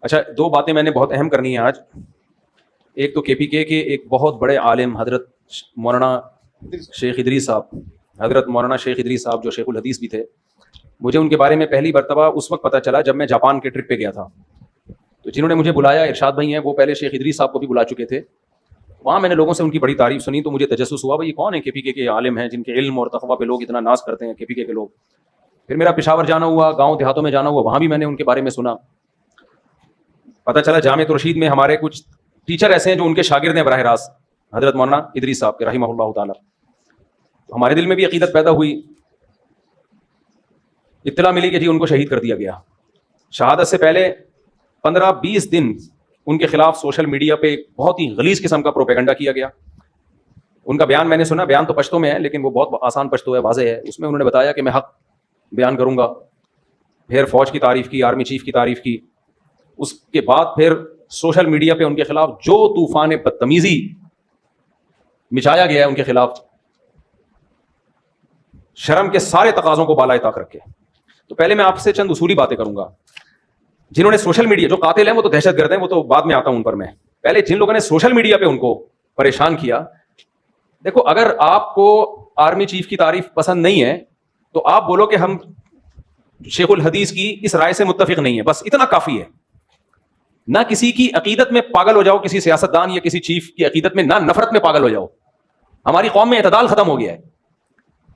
اچھا، دو باتیں میں نے بہت اہم کرنی ہیں آج. ایک تو KPK کے ایک بہت بڑے عالم حضرت مولانا شیخ ادریس صاحب، حضرت مولانا شیخ ادریس صاحب جو شیخ الحدیث بھی تھے. مجھے ان کے بارے میں پہلی مرتبہ اس وقت پتہ چلا جب میں جاپان کے ٹرپ پہ گیا تھا. تو جنہوں نے مجھے بلایا ارشاد بھائی ہیں، وہ پہلے شیخ ادریس صاحب کو بھی بلا چکے تھے. وہاں میں نے لوگوں سے ان کی بڑی تعریف سنی تو مجھے تجسس ہوا بھائی یہ کون ہے KPK کے عالم ہیں جن کے علم اور تقویٰ پہ لوگ اتنا ناز کرتے ہیں KPK کے لوگ. پھر میرا پشاور جانا ہوا، گاؤں دیہاتوں میں جانا ہوا، وہاں بھی میں نے ان کے بارے میں سنا. پتہ چلا جامعۃ الرشید میں ہمارے کچھ ٹیچر ایسے ہیں جو ان کے شاگرد ہیں براہ راست، حضرت مولانا ادریس صاحب کے رحمہ اللہ تعالی. ہمارے دل میں بھی عقیدت پیدا ہوئی. اطلاع ملی کہ جی ان کو شہید کر دیا گیا. شہادت سے پہلے 15-20 دن ان کے خلاف سوشل میڈیا پہ بہت ہی غلیظ قسم کا پروپیگنڈا کیا گیا. ان کا بیان میں نے سنا، بیان تو پشتو میں ہے لیکن وہ بہت آسان پشتو ہے، واضح ہے. اس میں انہوں نے بتایا کہ میں حق بیان کروں گا، پھر فوج کی تعریف کی، آرمی چیف کی تعریف کی. اس کے بعد پھر سوشل میڈیا پہ ان کے خلاف جو طوفان بدتمیزی مچایا گیا ہے ان کے خلاف، شرم کے سارے تقاضوں کو بالائے طاق رکھے. تو پہلے میں آپ سے چند اصولی باتیں کروں گا. جنہوں نے سوشل میڈیا، جو قاتل ہیں وہ تو دہشت گرد ہیں، وہ تو بعد میں آتا ہوں ان پر. میں پہلے جن لوگوں نے سوشل میڈیا پہ ان کو پریشان کیا، دیکھو اگر آپ کو آرمی چیف کی تعریف پسند نہیں ہے تو آپ بولو کہ ہم شیخ الحدیث کی اس رائے سے متفق نہیں ہے، بس اتنا کافی ہے. نہ کسی کی عقیدت میں پاگل ہو جاؤ، کسی سیاستدان یا کسی چیف کی عقیدت میں، نہ نفرت میں پاگل ہو جاؤ. ہماری قوم میں اعتدال ختم ہو گیا ہے.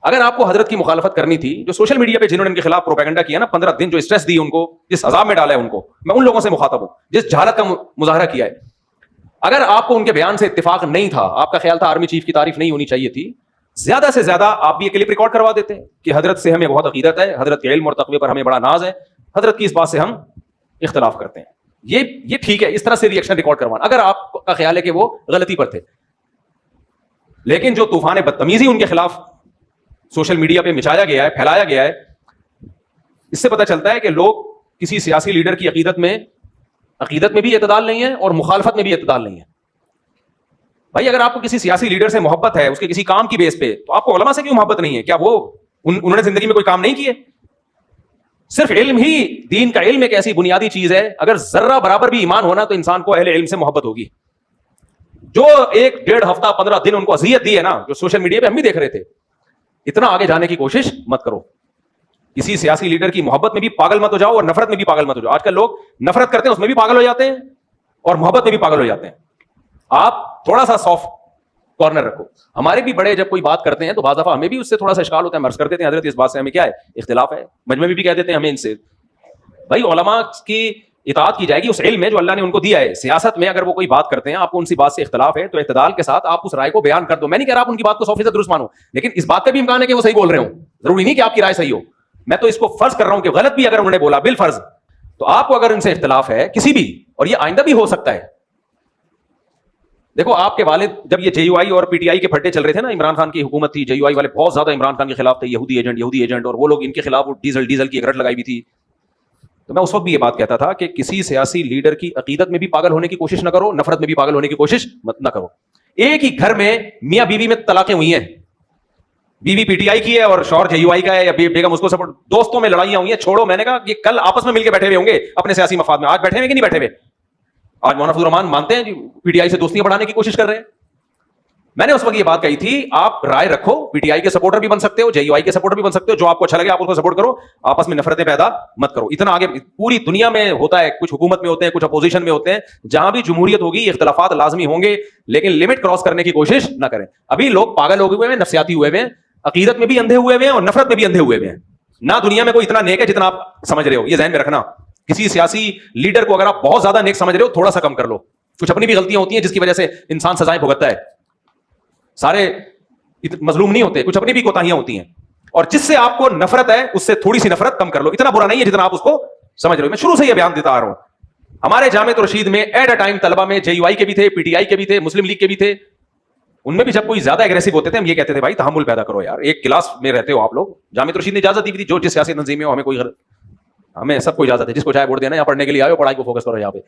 اگر آپ کو حضرت کی مخالفت کرنی تھی، جو سوشل میڈیا پہ جنہوں نے ان کے خلاف پروپیگنڈا کیا نا، 15 دن جو اسٹریس دی ان کو، جس عذاب میں ڈالا ہے ان کو، میں ان لوگوں سے مخاطب ہوں جس جہالت کا مظاہرہ کیا ہے. اگر آپ کو ان کے بیان سے اتفاق نہیں تھا، آپ کا خیال تھا آرمی چیف کی تعریف نہیں ہونی چاہیے تھی، زیادہ سے زیادہ آپ بھی یہ کلپ ریکارڈ کروا دیتے کہ حضرت سے ہمیں بہت عقیدت ہے، حضرت کے علم اور تقوی پر ہمیں بڑا ناز ہے، حضرت کی اس بات سے ہم اختلاف کرتے ہیں. یہ ٹھیک ہے، اس طرح سے ریئیکشن ریکارڈ کروانا اگر آپ کا خیال ہے کہ وہ غلطی پر تھے. لیکن جو طوفان بدتمیزی ان کے خلاف سوشل میڈیا پہ مچایا گیا ہے، پھیلایا گیا ہے، اس سے پتہ چلتا ہے کہ لوگ کسی سیاسی لیڈر کی عقیدت میں بھی اعتدال نہیں ہے اور مخالفت میں بھی اعتدال نہیں ہے. بھائی اگر آپ کو کسی سیاسی لیڈر سے محبت ہے، اس کے کسی کام کی بیس پہ، تو آپ کو علماء سے کیوں محبت نہیں ہے؟ کیا وہ انہوں نے زندگی میں کوئی کام نہیں کیے؟ صرف علم ہی، دین کا علم ایک ایسی بنیادی چیز ہے، اگر ذرہ برابر بھی ایمان ہونا تو انسان کو اہل علم سے محبت ہوگی. جو 1-1.5 ہفتہ 15 دن ان کو اذیت دی ہے نا، جو سوشل میڈیا پہ ہم بھی دیکھ رہے تھے، اتنا آگے جانے کی کوشش مت کرو. کسی سیاسی لیڈر کی محبت میں بھی پاگل مت ہو جاؤ اور نفرت میں بھی پاگل مت ہو جاؤ. آج کل لوگ نفرت کرتے ہیں، اس میں بھی پاگل ہو جاتے ہیں، اور محبت میں بھی پاگل ہو جاتے ہیں. آپ تھوڑا سا سافٹ کارنر رکھو. ہمارے بھی بڑے جب کوئی بات کرتے ہیں تو بعض دفعہ ہمیں بھی اس سے تھوڑا سا اشکال ہوتا ہے، مرض کر دیتے ہیں حضرت اس بات سے ہمیں کیا ہے اختلاف ہے، مجمع میں بھی کہہ دیتے ہیں ہمیں ان سے. بھائی علماء کی اطاعت کی جائے گی اس علم میں جو اللہ نے ان کو دیا ہے. سیاست میں اگر وہ کوئی بات کرتے ہیں، آپ کو ان سی بات سے اختلاف ہے، تو اعتدال کے ساتھ آپ اس رائے کو بیان کر دو. میں نہیں کہہ رہا آپ ان کی بات کو 100% درست مانو، لیکن اس بات کا بھی امکان ہے کہ وہ صحیح بول رہے ہوں. ضروری نہیں کہ آپ کی رائے صحیح ہو. میں تو اس کو فرض کر رہا ہوں کہ غلط بھی اگر انہوں نے بولا بالفرض، تو آپ کو اگر ان سے اختلاف ہے کسی بھی، اور یہ آئندہ بھی ہو سکتا ہے. دیکھو آپ کے والد جب یہ JUI اور PTI کے پھڈے چل رہے تھے نا، عمران خان کی حکومت تھی، JUI والے بہت زیادہ عمران خان کے خلاف تھے، یہودی ایجنٹ، اور وہ لوگ ان کے خلاف ڈیزل کی رٹ لگائی بھی تھی. تو میں اس وقت بھی یہ بات کہتا تھا کہ کسی سیاسی لیڈر کی عقیدت میں بھی پاگل ہونے کی کوشش نہ کرو، نفرت میں بھی پاگل ہونے کی کوشش نہ کرو. ایک ہی گھر میں میاں بیوی میں طلاقیں ہوئی ہیں، بیوی PTI کی ہے اور شوہر JUI کا ہے، یا بیگم اس کو سپورٹ، دوستوں میں لڑائیاں ہوئی ہیں. چھوڑو، میں نے کہا یہ کل آپس میں مل کے بیٹھے ہوئے ہوں گے اپنے سیاسی مفاد میں. آج بیٹھے ہوئے کہ نہیں بیٹھے ہوئے؟ آج مولانا فضل الرحمان مانتے ہیں جی PTI سے دوستیاں بڑھانے کی کوشش کر رہے ہیں. میں نے اس وقت یہ بات کہی تھی، آپ رائے رکھو، PTI کے سپورٹر بھی بن سکتے ہو، JUI کے سپورٹر بھی بن سکتے ہو، جو آپ کو اچھا لگے آپ اس کو سپورٹ کرو، آپس میں نفرتیں پیدا مت کرو. اتنا آگے پوری دنیا میں ہوتا ہے، کچھ حکومت میں ہوتے ہیں، کچھ اپوزیشن میں ہوتے ہیں، جہاں بھی جمہوریت ہوگی اختلافات لازمی ہوں گے، لیکن لمٹ کراس کرنے کی کوشش نہ کریں. ابھی لوگ پاگل ہو گئے ہیں، نفسیاتی ہوئے ہوئے ہیں، عقیدت میں بھی اندھے ہوئے ہوئے ہیں اور نفرت میں بھی اندھے ہوئے ہوئے ہیں. نہ دنیا میں کوئی اتنا نیک ہے جتنا آپ سمجھ رہے ہو، یہ ذہن میں رکھنا. کسی سیاسی لیڈر کو اگر آپ بہت زیادہ نیک سمجھ رہے ہو، تھوڑا سا کم کر لو. کچھ اپنی بھی غلطیاں ہوتی ہیں جس کی وجہ سے انسان سزائیں بھگتتا ہے. سارے مظلوم نہیں ہوتے، کچھ اپنی بھی کوتاہیاں ہوتی ہیں. اور جس سے آپ کو نفرت ہے اس سے تھوڑی سی نفرت کم کر لو. اتنا برا نہیں ہے جتنا آپ اس کو سمجھ رہے ہو. میں شروع سے یہ بیان دیتا آ رہا ہوں. ہمارے جامعۃ الرشید میں ایٹ اے ٹائم طلبہ میں JUI کے بھی تھے، PTI کے بھی تھے، مسلم لیگ کے بھی تھے. ان میں بھی جب کوئی زیادہ اگریسو ہوتے تھے ہم یہ کہتے تھے بھائی تحمل پیدا کرو یار، ایک کلاس میں رہتے ہو آپ لوگ. جامعۃ الرشید نے اجازت دی تھی جو جس سیاسی تنظیم میں ہو، ہمیں سب کو اجازت ہے، جس کو چاہے ووٹ دینا، یا پڑھنے کے لیے آئے، پڑھائی کو فوکس کرو یہاں پہ.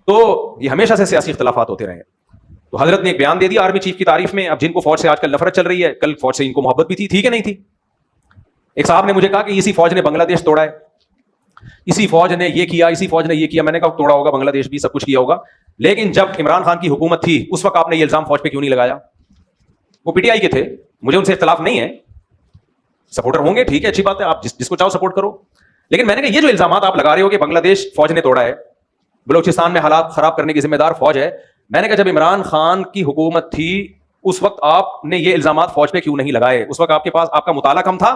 تو یہ ہمیشہ سے سیاسی اختلافات ہوتے رہے. تو حضرت نے ایک بیان دے دیا آرمی چیف کی تعریف میں. اب جن کو فوج سے آج کل نفرت چل رہی ہے، کل فوج سے ان کو محبت بھی تھی کہ نہیں تھی. ایک صاحب نے مجھے کہا کہ اسی فوج نے بنگلہ دیش توڑا ہے. اسی فوج نے یہ کیا, اسی فوج نے یہ کیا. میں نے کہا توڑا ہوگا بنگلہ دیش بھی, سب کچھ کیا ہوگا, لیکن جب عمران خان کی حکومت تھی اس وقت آپ نے یہ الزام فوج پہ کیوں نہیں لگایا؟ وہ پی ٹی آئی کے تھے, مجھے ان سے اختلاف نہیں ہے, سپورٹر ہوں گے, ٹھیک ہے, اچھی بات ہے, آپ جس کو چاہو سپورٹ کرو. لیکن میں نے کہا یہ جو الزامات آپ لگا رہے ہو کہ بنگلہ دیش فوج نے توڑا ہے, بلوچستان میں حالات خراب کرنے کی ذمہ دار فوج ہے, میں نے کہا جب عمران خان کی حکومت تھی اس وقت آپ نے یہ الزامات فوج پہ کیوں نہیں لگائے؟ اس وقت آپ کے پاس آپ کا مطالعہ کم تھا,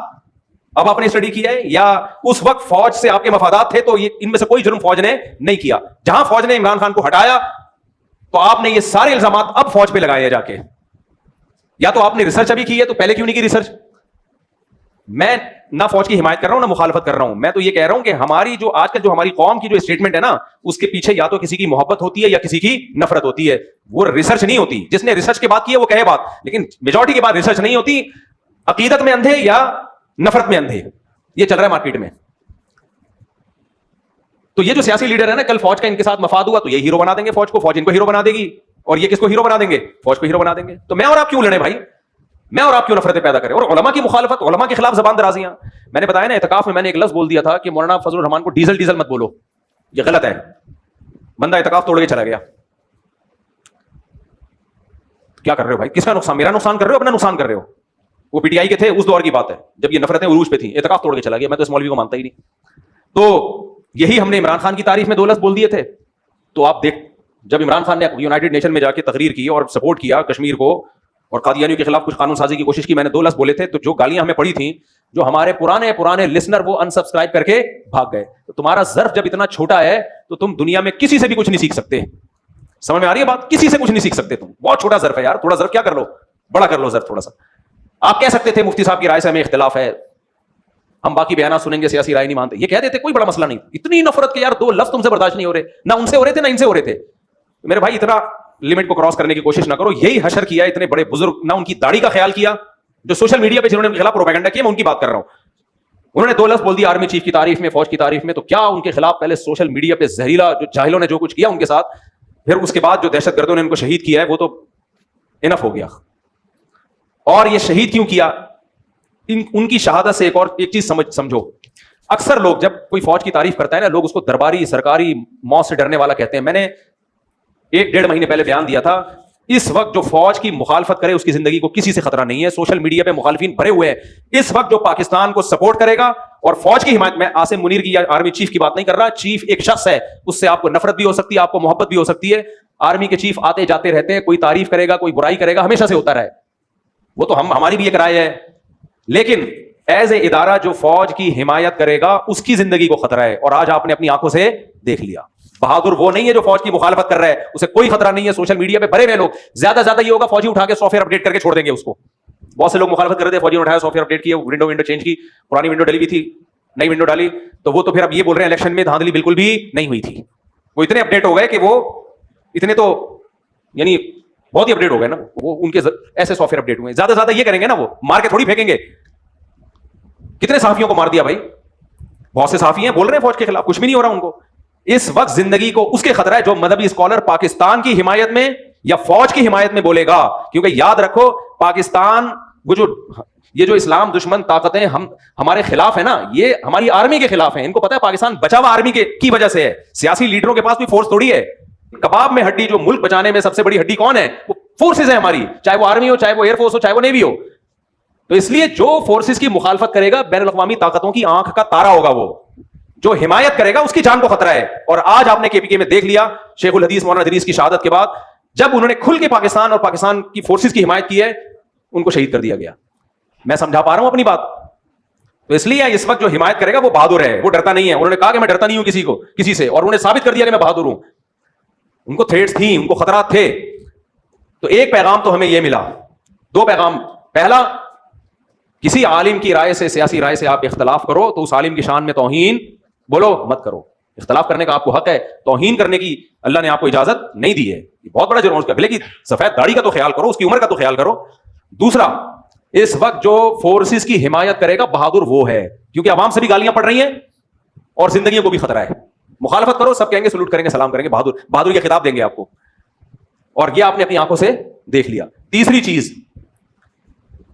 اب آپ نے اسٹڈی کیا ہے, یا اس وقت فوج سے آپ کے مفادات تھے تو یہ ان میں سے کوئی جرم فوج نے نہیں کیا؟ جہاں فوج نے عمران خان کو ہٹایا تو آپ نے یہ سارے الزامات اب فوج پہ لگائے جا کے. یا تو آپ نے ریسرچ ابھی کی ہے تو پہلے کیوں نہیں کی ریسرچ؟ میں نہ فوج کی حمایت کر رہا ہوں نہ مخالفت کر رہا ہوں, میں تو یہ کہہ رہا ہوں کہ ہماری جو آج کل جو ہماری قوم کی جو اسٹیٹمنٹ ہے نا, اس کے پیچھے یا تو کسی کی محبت ہوتی ہے یا کسی کی نفرت ہوتی ہے, وہ ریسرچ نہیں ہوتی. جس نے ریسرچ کی بات کی ہے وہ کہے بات, لیکن میجورٹی کی بات ریسرچ نہیں ہوتی. عقیدت میں اندھے یا نفرت میں اندھے, یہ چل رہا ہے مارکیٹ میں. تو یہ جو سیاسی لیڈر ہے نا, کل فوج کا ان کے ساتھ مفاد ہوا تو یہ ہیرو بنا دیں گے فوج کو, فوج ان کو ہیرو بنا دے گی, اور یہ کس کو ہیرو بنا دیں گے؟ فوج کو ہیرو بنا دیں گے. تو میں اور آپ کیوں لڑیں بھائی؟ میں اور آپ کیوں نفرتیں پیدا کریں؟ اور علماء کی مخالفت, علماء کے خلاف زبان درازیاں. میں نے بتایا نا اعتکاف میں میں نے ایک لفظ بول دیا تھا کہ مولانا فضل الرحمان کو ڈیزل مت بولو, یہ غلط ہے. بندہ اعتکاف توڑ کے چلا گیا. کیا کر رہے ہو بھائی؟ کس کا نقصان؟ میرا نقصان کر رہے ہو, اپنا نقصان کر رہے ہو. وہ پی ٹی آئی کے تھے, اس دور کی بات ہے جب یہ نفرتیں عروج پہ تھیں, اعتکاف توڑ کے چلا گیا. میں تو اس مولوی کو مانتا ہی نہیں. تو یہی ہم نے عمران خان کی تعریف میں 2 لفظ بول دیے تھے. تو آپ دیکھ, جب عمران خان نے یونائٹڈ نیشن میں جا کے تقریر کی اور سپورٹ کیا کشمیر کو اور قادیانیوں کے خلاف کچھ قانون سازی کی کوشش کی, میں نے 2 لفظ بولے تھے. تو جو گالیاں ہمیں پڑی تھیں, جو ہمارے پرانے لسنر وہ انسبسکرائب کر کے بھاگ گئے. تو تمہارا ظرف جب اتنا چھوٹا ہے تو تم دنیا میں کسی سے بھی کچھ نہیں سیکھ سکتے. سمجھ میں آ رہی ہے بات؟ کسی سے کچھ نہیں سیکھ سکتے تم, بہت چھوٹا ظرف ہے یار. تھوڑا ظرف کیا کر لو, بڑا کر لو ظرف تھوڑا سا. آپ کہہ سکتے تھے مفتی صاحب کی رائے سے ہمیں اختلاف ہے, ہم باقی بیانات سنیں گے, سیاسی رائے نہیں مانتے, یہ کہہ دیتے, کوئی بڑا مسئلہ نہیں. اتنی نفرت کے یار 2 لفظ تم سے برداشت نہیں ہو رہے, نہ ان سے ہو رہے تھے نہ ان سے ہو رہے تھے. میرے بھائی اتنا لمٹ کو کراس کرنے کی کوشش نہ کرو. یہی حشر کیا اتنے بڑے بزرگ, نہ ان کی داڑھی کا خیال کیا, جو سوشل میڈیا پہ جنہوں نے ان کے خلاف پروپیگنڈا کیا, میں ان کی بات کر رہا ہوں. انہوں نے 2 لفظ بول دیا آرمی چیف کی تعریف میں, فوج کی تعریف میں. تو کیا ان کے خلاف پہلے سوشل میڈیا پہ زہریلا جو جاہلوں نے جو کچھ کیا ان کے ساتھ, پھر اس کے بعد جو دہشت گردوں نے ان کو شہید کیا ہے, وہ تو انف ہو گیا. اور یہ شہید کیوں کیا؟ ان کی شہادت سے ایک چیز سمجھو. اکثر لوگ جب کوئی فوج کی تعریف کرتا ہے نا, لوگ اس کو درباری سرکاری موت سے ڈرنے والا کہتے ہیں. میں نے 1-1.5 مہینے پہلے بیان دیا تھا, اس وقت جو فوج کی مخالفت کرے اس کی زندگی کو کسی سے خطرہ نہیں ہے. سوشل میڈیا پہ مخالفین بھرے ہوئے ہیں. اس وقت جو پاکستان کو سپورٹ کرے گا اور فوج کی حمایت, میں عاصم منیر کی یا آرمی چیف کی بات نہیں کر رہا, چیف ایک شخص ہے, اس سے آپ کو نفرت بھی ہو سکتی ہے, آپ کو محبت بھی ہو سکتی ہے. آرمی کے چیف آتے جاتے رہتے ہیں, کوئی تعریف کرے گا کوئی برائی کرے گا, ہمیشہ سے ہوتا رہا ہے. وہ تو ہماری بھی ایک رائے ہے, لیکن ایز اے ادارہ جو فوج کی حمایت کرے گا اس کی زندگی کو خطرہ ہے. اور آج آپ نے اپنی آنکھوں سے دیکھ لیا. بہادر وہ نہیں ہے جو فوج کی مخالفت کر رہا ہے, اسے کوئی خطرہ نہیں ہے. سوشل میڈیا پہ بھرے ہوئے لوگ, زیادہ یہ ہوگا فوجی اٹھا کے سافٹ ویئر اپڈیٹ کر کے چھوڑ دیں گے اس کو. بہت سے لوگ مخالفت کر رہے تھے, فوجی نے اٹھایا سافٹ ویئر اپڈیٹ کیا, ونڈو چینج کی, پرانی ونڈو ڈلی ہوئی تھی, نئی ونڈو ڈالی, تو وہ تو پھر اب یہ بول رہے ہیں الیکشن میں دھاندلی بالکل بھی نہیں ہوئی تھی. وہ اتنے اپڈیٹ ہو گئے کہ وہ اتنے تو یعنی بہت ہی اپڈیٹ ہو گئے نا, وہ ان کے ایسے سافٹ ویئر اپڈیٹ ہوئے. زیادہ یہ کریں گے نا, وہ مار کے تھوڑی پھینکیں گے. کتنے صحافیوں کو مار دیا بھائی, بہت سے صحافی ہیں بول رہے ہیں فوج کے خلاف, کچھ بھی نہیں ہو رہا ان کو. اس وقت زندگی کو اس کے خطرہ ہے جو مذہبی اسکالر پاکستان کی حمایت میں یا فوج کی حمایت میں بولے گا. کیونکہ یاد رکھو پاکستان, وہ جو اسلام دشمن طاقتیں ہمارے خلاف ہے نا, یہ ہماری آرمی کے خلاف ہیں. ان کو پتا ہے پاکستان بچا ہوا آرمی کی وجہ سے ہے. سیاسی لیڈروں کے پاس بھی فورس تھوڑی ہے. کباب میں ہڈی, جو ملک بچانے میں سب سے بڑی ہڈی کون ہے, وہ فورسز ہے ہماری, چاہے وہ آرمی ہو, چاہے وہ ایئر فورس ہو, چاہے وہ نیوی ہو. تو اس لیے جو فورسز کی مخالفت کرے گا بین الاقوامی طاقتوں کی آنکھ کا تارا ہوگا. وہ جو حمایت کرے گا اس کی جان کو خطرہ ہے. اور آج آپ نے کے پی کے میں دیکھ لیا, شیخ الحدیث مولانا ادریس کی شہادت کے بعد جب انہوں نے کھل کے پاکستان اور پاکستان کی فورسز کی حمایت کی ہے, ان کو شہید کر دیا گیا. میں سمجھا پا رہا ہوں اپنی بات؟ تو اس لیے اس وقت جو حمایت کرے گا وہ بہادر ہے, وہ ڈرتا نہیں ہے. انہوں نے کہا کہ میں ڈرتا نہیں ہوں کسی سے, اور انہوں نے ثابت کر دیا کہ میں بہادر ہوں. ان کو تھریٹس تھیں, ان کو خطرات تھے. تو ایک پیغام تو ہمیں یہ ملا, 2 پیغام. پہلا, کسی عالم کی رائے سے, سیاسی رائے سے آپ اختلاف کرو تو اس عالم کی شان میں توہین بولو مت کرو. اختلاف کرنے کا آپ کو حق ہے, توہین کرنے کی اللہ نے آپ کو اجازت نہیں دی ہے. یہ بہت بڑا جرم ہے اس کا. بھلے کی سفید داڑھی کا تو خیال کرو, اس کی عمر کا تو خیال کرو. دوسرا, اس وقت جو فورسز کی حمایت کرے گا بہادر وہ ہے, کیونکہ عوام سے بھی گالیاں پڑ رہی ہیں اور زندگیوں کو بھی خطرہ ہے. مخالفت کرو, سب کہیں گے سلوٹ کریں گے, سلام کریں گے, بہادر کے خطاب دیں گے آپ کو. اور یہ آپ نے اپنی آنکھوں سے دیکھ لیا. تیسری چیز,